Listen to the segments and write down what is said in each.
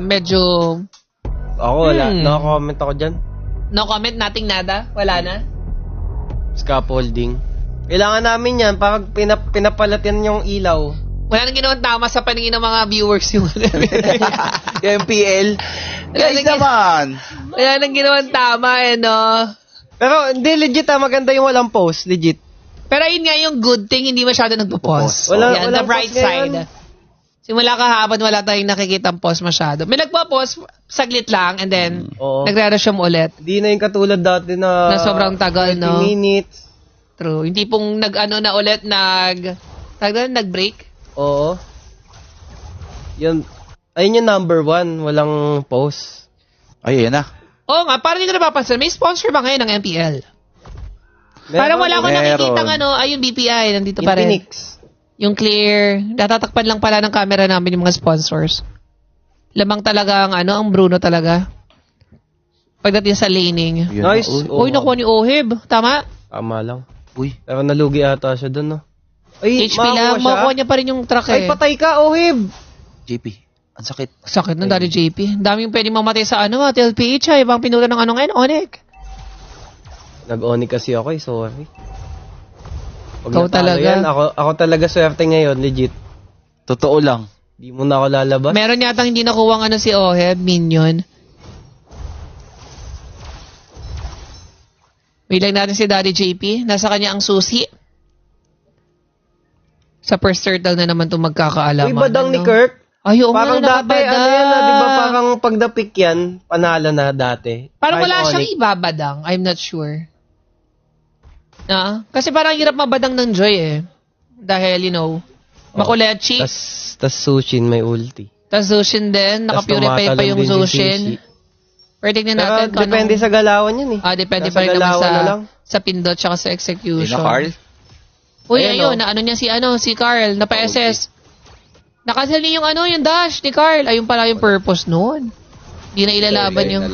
medyo... Ako wala. No-comment ako dyan. No comment, nothing nada? Wala na? Scaffolding. Kailangan namin yan para pinapalatan yung ilaw. Wala nang ginawang tama sa paningin ng mga viewers yung MPL. Guys nang- naman. Wala nang ginawang tama no? Pero hindi, legit maganda yung walang post. Legit. Pero yun nga yung good thing, hindi masyado nagpo-post. Wala- Yan, the walang bright post ngayon. side. Simula kahapon, wala tayong nakikitang post masyado. May nagpo-post, saglit lang, and then, Oo. nagre-resume ulit. Hindi na yung katulad dati na... Na sobrang tagal, 30 no? minutes. True. Hindi pong nag-break. Oo. Yun. Ayun yung number 1. Walang post. Ay, yan na. Oo nga, parang hindi ko napapansin. May sponsor ba ngayon ng MPL? Meron, Parang wala ko meron. nakikita ayun BPI, nandito pa rin. Infinix. Yung clear, natatakpan lang pala ng camera namin yung mga sponsors. Lamang talaga ang Bruno talaga. Pagdating sa laning. Yun Nice. na. Uy, nakuha ni Ohib. Tama? Tama lang. Uy. Pero nalugi ata siya dun, no? Ay, HP lang. Makuha niya pa rin yung truck Ay, eh. patay ka, Ohib! JP. Ang sakit. Sakit ng Daddy JP. Ang daming pwedeng mamatay sa TLPH ha. Ibang pinuto ng ngayon, Onek. Nag-oni kasi ako sorry. Pag Ikaw natalo talaga. Yan, ako talaga swerte ngayon, legit. Totoo lang. Di mo na ako lalabas. Meron yatang hindi nakuha si Ohib, minion. Bilang natin si Daddy JP. Nasa kanya ang susi. Sa first turtle na naman itong magkakaalaman. Uy, badang ni Kirk. Ay, oo Parang nga, dati, nakabada. ano yan di ba parang pagdapik yan, panalo na dati. Parang Kahit wala siyang Onyx. ibabadang. I'm not sure. Kasi parang hirap mabadang ng Joy eh. Dahil, makulechi. Tas Sushin may ulti. Tas Zushin din. Tas Nakapurify pa tumatalon yung din si Zushin. Sisi. Pero tignan Pero natin kung depende sa galawan yan eh. depende Nasa pa rin naman galawan na lang. sa pindot tsaka sa Yun execution. na, Carl. Uy, Ayun, ayun, niya si Carl, napa-SS. Nakasal niya yung dash ni Carl. Ayun pala yung purpose noon. Hindi na ilalaban yung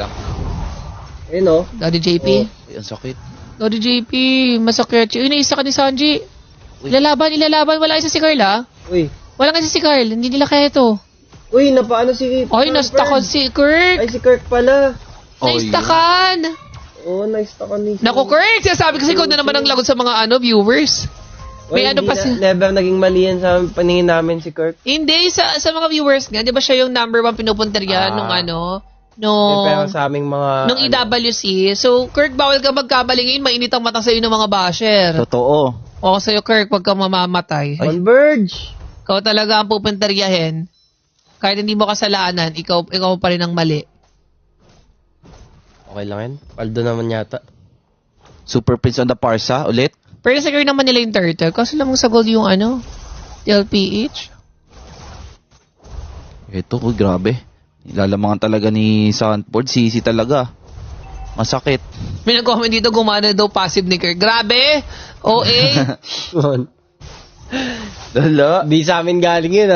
Ayun o. Daddy JP. Ay, ang sakit. Daddy JP, masakit. Uy, naisa ka ni Sanji. Ilalaban. Wala isa si Carl Uy. Walang isa si Carl. Hindi nila kaya ito. Uy, napaano si... Ay, nastakan si Kirk. Ay, si Kirk pala. Naistakan. Oo, naistakan ni... Naku, Kirk. Sinasabi kasi ko na naman ang lagot sa mga viewers. May Uy, ano pa si... Never naging mali yan sa paningin namin si Kirk. Hindi, sa mga viewers nga. Di ba siya yung number 1 pinupunterya nung Pero sa aming mga... nung EWC. So, Kirk, bawal ka magkabalingin. Mainit ang mata sa'yo ng mga basher. Totoo. O, sa'yo, Kirk, wag ka mamamatay. Converge! Ikaw talaga ang pupunteryahin. Kahit hindi mo kasalanan, ikaw pa rin ang mali. Okay lang yan. Paldo naman yata. Super Prince on the Parsa ulit. Pero secure naman nila yung turtle. Kaso lamang sa gold yung LPH. Ito, grabe. Nilalamangan talaga ni Sanford. Sisi talaga. Masakit. May nag-comment dito, gumana daw passive ni Kirk. Grabe! OA! Lala. Di sa amin galing yun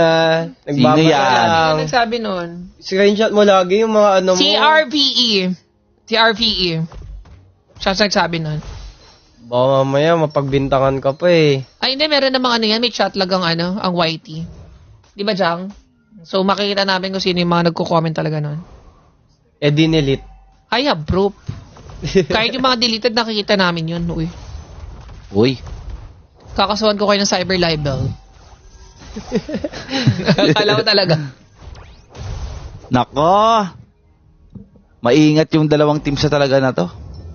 Sino yan? Ano lang. nagsabi nun? Screenshot mo lagi yung mga ano mo. CRPE. Siya nagsabi nun. Baka mamaya mapagbintangan ka pa eh. Ay, hindi. Meron namang may chat lang ang YT. Di ba, Jang? So, makikita namin kung sino yung mga nagko-comment talaga nun. Eh, dinilit. I have proof. Kahit yung mga deleted, nakikita namin yun. Uy. Kakasuhan ko kayo ng cyber libel. Akala ko talaga. Nako. Maingat yung dalawang team sa talaga na to.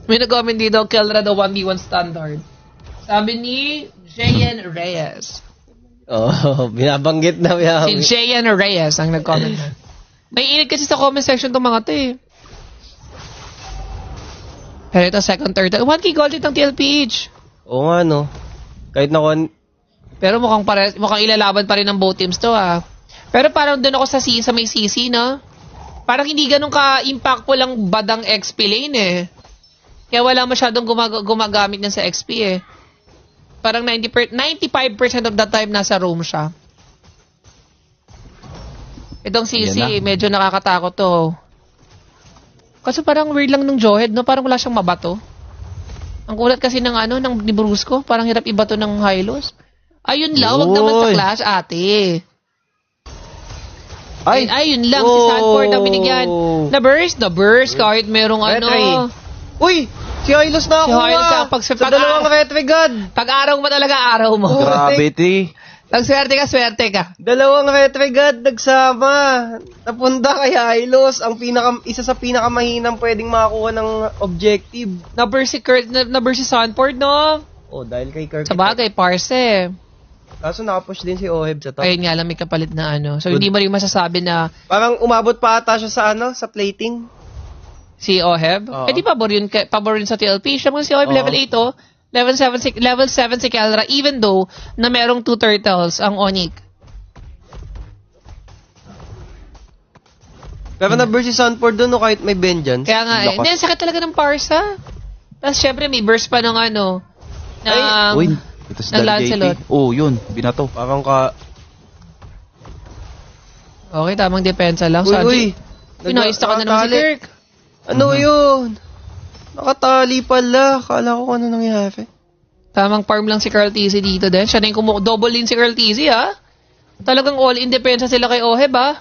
May nag-comment dito, Kelra the 1v1 standard. Sabi ni Jayan Reyes. Oh, binabanggit na. Si Jayan Reyes ang nag-comment. May init kasi sa comment section itong mga to eh. Pero ito, second, third. 1k gold itong TLPH. Oo nga no. Kahit na Pero mukhang ilalaban pa rin ng both teams to Pero parang doon ako sa may CC, no? Parang hindi ganun ka-impactful ang badang XP lane eh. Kaya wala masyadong gumagamit niya sa XP eh. Parang 95% of the time nasa roam siya. Itong CC, medyo nakakatakot to. Kasi parang weird lang nung Johead, no? Parang wala siyang mabato. Ang kulat kasi ng ni Brusco, parang hirap ibato ng Hylos. Ayun lang, wag naman sa clash, ate. Ay, yun lang. Si Sanford ang binigyan. Na-burst. Kahit merong Retry. Uy! Si Hylos na Si ako Hylos ah! ang pagsipag- Sa dalawang retry god! Pag-araw mo talaga, araw mo. Grabe, ti. Pag swerte ka. Dalawang retry god nagsama. Napunta kay Hylos. Isa sa pinakamahinang pwedeng makakuha ng objective. Na-burst si Sanford, no? Oh, dahil kay Kirk. Sa bagay, parse. Kaso nakapush din si Oheb sa top. Ayun nga lang, may kapalit na ano. So, hindi mo rin masasabi na Parang umabot pa ata siya sa plating. si Oheb. Oo. Eh, di pabor yun sa TLP. Siya mga si Oheb, Oo. level 8, oh. Level 7 si Kelra, even though na merong 2 turtles ang Onyx. Pero na-burst si Sanford doon no, kahit may vengeance. Kaya nga, Lakas. Hindi, sakit talaga ng Parsa. Tapos, syempre, may burst pa ng ano, ng... Uy, ito si ng Dan Lancelot. JT. Oh, yun. Binato. Parang ka... Okay, tamang depensa lang. Uy, Pinayos ka na naman si nakatali. Kirk. Ano yun? Nakatali pala. Kala ko ano nangyari. Tamang farm lang si Carl TZ dito din. Siya na yung double din si Carl TZ, ha? Talagang all-in depensa sila kay Oheb, ha?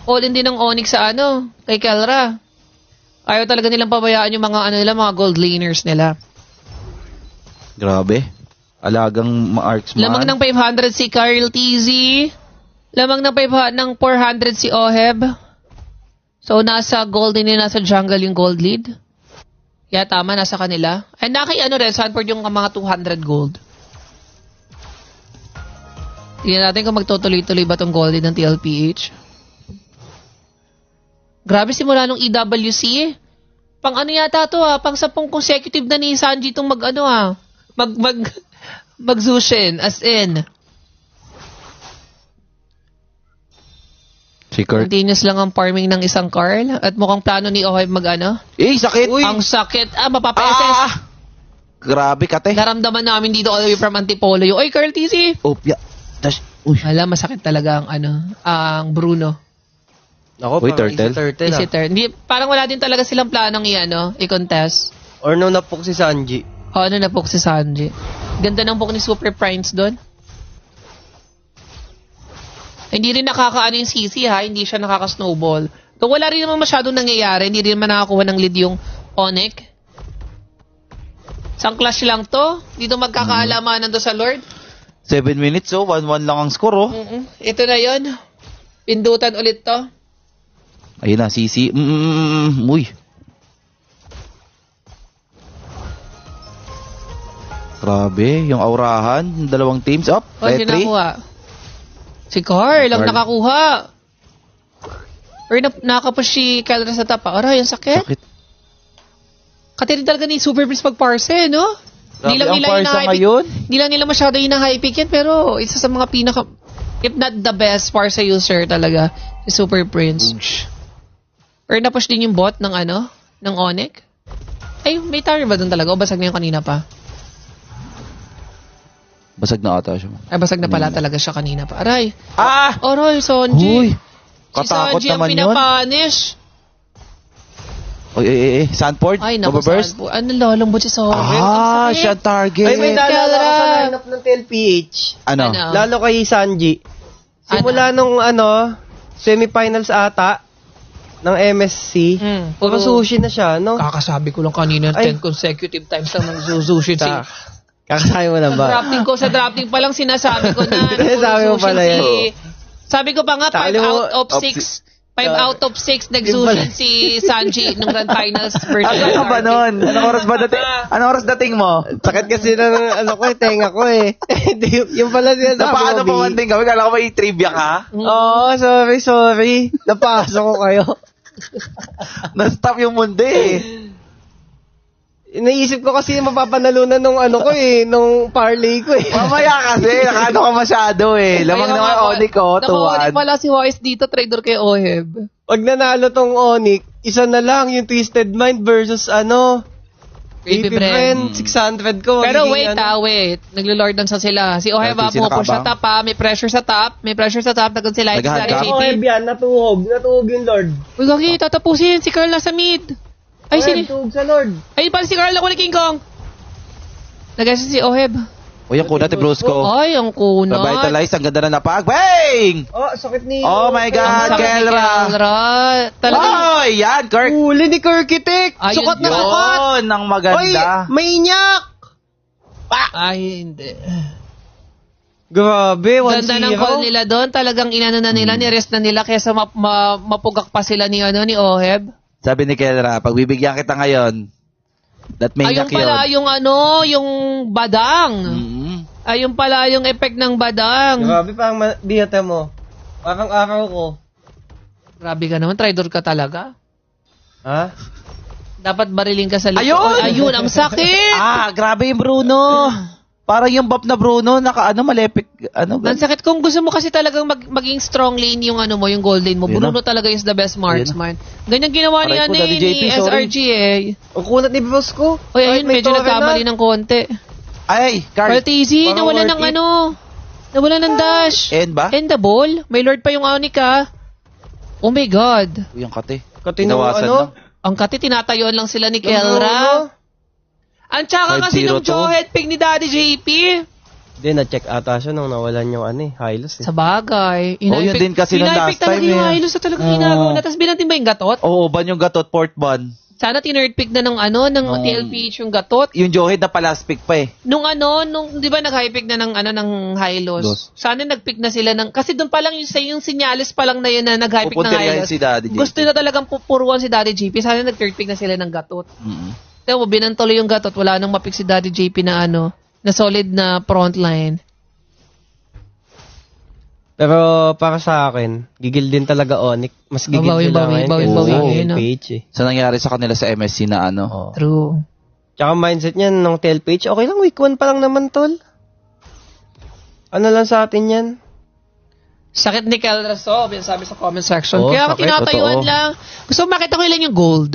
All-in din ng Onyx sa ano, kay Kelra. Ayaw talaga nilang pabayaan yung mga gold laners nila. Grabe. Alagang marksman. Lamang ng 500 si Carl TZ. Lamang ng 400 si Oheb. So, nasa gold din nasa jungle yung gold lead. Kaya tama, nasa kanila. Ay, rin, Sanford yung mga 200 gold. Tingnan natin kung magtutuloy-tuloy ba tong gold lead ng TLPH. Grabe simula nung EWC. Pang ano yata to pang 10 consecutive na ni Sanji itong mag-Zushin, as in. Si Kurt. Continuous lang ang farming ng isang Carl. At mukhang plano ni Oheb Sakit. Uy. Ang sakit. Mapapeses. Grabe, kate. Naramdaman namin dito all the way from Antipolo. Oy, Carl TC! Opya. Uy. Alam, masakit talaga ang Bruno. Ako, Uy, parang turtle. turtle ah. Isitor. Hindi, parang wala din talaga silang planong i-contest. Or no, napok si Sanji. Na poke si Sanji. Ganda ng poke ni Super Prince doon. Hindi rin nakakaano yung CC hindi siya nakaka-snowball. So, wala rin naman masyadong nangyayari, hindi rin naman nakakuha ng lead yung Onyx. Isang clash lang to, dito magkakaalaman nando sa Lord. 7 minutes, 1-1 lang ang score, Ito na yon. Pindutan ulit to. Ayun na, CC. Uy. Grabe, yung aurahan, dalawang teams up. Sino Retry. nakuha? Si Carl ang Carl. nakakuha. Or nakapush si Kelra sa top. Aray, ang sakit. Katiri talaga ni Super Prince pag-parse, no? Grabe ang parsa ngayon. Hindi lang nila masyado hina-hypic yan, pero isa sa mga if not the best parse user talaga, si Super Prince. Or napush din yung bot ng ng Onyx. Ay, may tower ba doon talaga? O basag na yung kanina pa? Basag na ata siya. Ay, basag na pala talaga siya kanina pa. Aray! Ah! Aray, Sanji! Uy! Si Katakot Sanji ang naman yun. pinapanish. Sanford? Ay, naku, Overburst? Sanford. Ano, lalambot si Sanford. Ang sakit. Siya target. Ay, may naalala ko Kelra. sa lineup ng TLPH. Ano? Lalo kay Sanji. Simula nung semifinals ata ng MSC. Puro sushi na siya, no? Kakasabi ko lang kanina, Ay. 10 consecutive times lang nag-sushi si... Kakasabi mo na ba? Sa drafting pa lang sinasabi ko na. Sinasabi mo pala yun. Sabi ko pa nga, 5 Tali mo, out of 6. 5 out of 6 nag-sushi si Sanji nung Grand Finals versus Ano ka ba nun? Anong oras dating mo? Sakit kasi ng tenga ko eh. Yung pala sinasabi ko, Paano B. pa one thing kami? Kala ko may trivia ka? Oo, sorry. Napasok ko kayo. Na-stop yung mundo eh. Naisip ko kasi mapapanalunan nung nung parlay ko eh. Mamaya kasi, nakano ka masyado eh. Lamang naman Onyx ko, Naka-Onyx 2-1. pala si Wise dito, trader kay Oheb. Pag nanalo tong Onyx, isa na lang yung Twisted Mind versus Baby AP Bren. 600 ko. Pero magiging wait. Naglo-lord dance sila. Si Oheb Dahil sila push sa kabang. top may pressure sa top. Nagkon sila. Naghahanda. Oheb yan, natuhog yung Lord. Uy, gagi, tatapusin. Si Carl nasa mid. Ay, Oheb, tuhog sa Lord. Ay, pala si Carl ako ni King Kong. Nag-asya si Oheb. O yung kunat ni Brusco. Ay, ang kunat. Revitalize, ang ganda na napag. Bang! Oh, sakit ni... Oh my Ang God, sakit ni Kelra. Kelra. Talagang, Oh, yan, Kirk. Huli ni Kirkitek! Ayun Sukat na yun. sukat! Yun, ang Oy, maganda. mainyak! ay, hindi. Grabe, 1-0. Ganda ng call nila doon. Talagang inano na nila, nirest na nila kesa mapugak pa sila ni Oheb. Sabi ni Kelra, pagbibigyan kita ngayon, that may Ayun nyak yun. pala yung badang. Mm-hmm. Ayun pala yung effect ng badang. Grabe, parang bihata mo. Parang araw ko. Grabe ka naman, traitor ka talaga. Ha? Dapat bariling ka sa likod. Ayun! Ayun, ang sakit! Grabe yung Bruno. Parang yung buff na Bruno, malepek, Ang sakit kung gusto mo kasi talagang maging strong lane yung mo, yung gold lane mo. Yun Bruno talaga is the best marksman. Ganyan ginawa ni, Aray ko, Daddy ni JP, sorry. SRG eh. Ang kunat ni Brusco. Oy, ayun, medyo nagkamali ng konti. Ay, Carl. Well, TZ, Parang nawala worth ng it. nawala ng dash. End ba? End the ball. May lord pa yung Anika. Oh my God. Yung kate. Katino, Tinawasan ano? na. Ang kati, tinatayuan lang sila ni Ano? Kelra. Ang tsaka kasi 5-0 nung to. Johead pick ni Daddy JP. Hindi, na-check ata siya nung nawalan yung Hylos. Sa bagay. Oh, yun din kasi nung last talaga time yung eh. Hylos na talaga ginagawa na. Tapos binantin ba yung gatot? Oo, ban yung gatot, port ban. Sana tinerd pick na ng TLPH yung gatot. Yung Johead na pa last pick pa eh. Nung di ba nag-high pick na ng Hylos? Los. Sana nag-pick na sila kasi doon pa lang yung senyales pa lang na yun na nag-high pick ng Pupuntiryahin Hylos. si Daddy JP. Gusto na talagang pupuruan si Daddy JP. Sana nag-third pick na sila ng gatot. Mm-hmm. Kaya mo, binantuloy yung gatot. Wala nang mapick si Daddy JP na na solid na front line. Pero para sa akin, gigil din talaga Onyx. Mas gigil Bawi, sila bawi, ngayon bawi, kaysa bawi, sa yun, no? TLPH eh. So, nangyari sa kanila sa MSC na True. Tsaka mindset niyan ng TLPH, okay lang, week 1 pa lang naman, tol. Ano lang sa atin yan? Sakit ni Kelra sabi sa comment section. Oo, Kaya ako sakit, tinatayuan totoo. lang. Gusto mo makita ko ilan yung gold.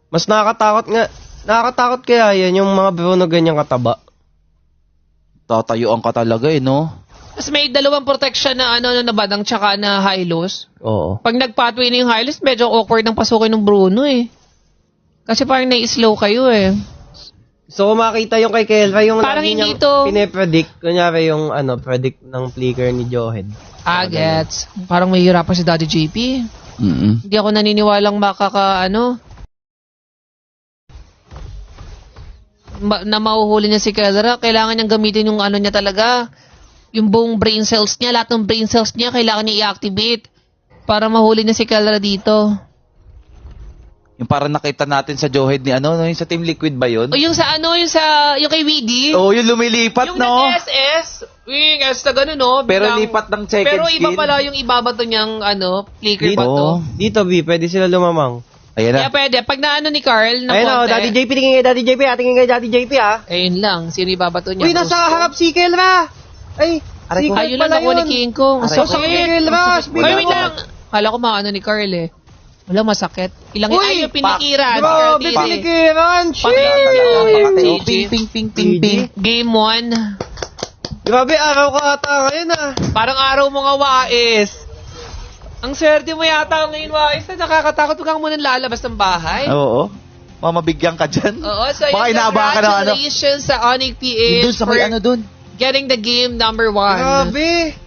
Mas nakakatakot kaya yan, yung mga Bruno ganyang kataba. tatayuan ka talaga eh, no? Mas may dalawang protection na na badang tsaka na high lows. Oo. Pag nag-pathway na yung high lows, medyo awkward ng pasukin ng Bruno eh. Kasi parang na-slow kayo eh. So, kung makita yung kay Kelra, yung Parang lagi hindi niyang to- pine-predict, kunyari yung predict ng flicker ni Johed. Gets. Parang mahihirapan si Daddy JP. Mm-hmm. Hindi ako naniniwalang na mahuhuli niya si Kelra. Kailangan niyang gamitin yung niya talaga. Yung buong brain cells niya, lahat ng brain cells niya, kailangan niya i-activate para mahuli niya si Kelra dito. Yung parang nakita natin sa Johead ni yung sa Team Liquid ba yun? O yung yung kay Wiggy. Oo, yung lumilipat, Yung no? nag-SS, yung S na gano'n, no? Pero Biglang- lipat ng second Pero iba skin. pala yung ibabato niyang, flicker Dito. ba to? Dito, B, pwede sila lumamang. Ayan na. Kaya pwede, pag naano ni Carl, ng Ayun o, konti, Daddy JP, tingin kay Daddy JP, tingin kay Daddy JP, ayun lang, sino ibabato niya? Uy, nasa harap si Kelra! Ay, Aray si ko. Carl Ayun lang, pala nakuha ni yun. King Kong. Ang Aray ko. Sakit ni sakit. Kelra! Ay, wait lang. Kala ko maano ni Carl eh. Wala, masakit. Ilang Uy, ay, yung pinikiran. Grabe, Carl pinikiran! Pati- Oh, ping, ping, ping, ping, ping. Game 1. Grabe, araw ka ata ngayon Parang araw mo nga, Wais. Ang swerte mo yata ngayon, Wais, na nakakatakot. Huwag kang muna lalabas ng bahay. Oo. Mamabigyan ka dyan. Oo, so Baka yun, inaabangan ka ng congratulations sa Onyx PH Doon sa may for doon. getting the game number 1. Grabe!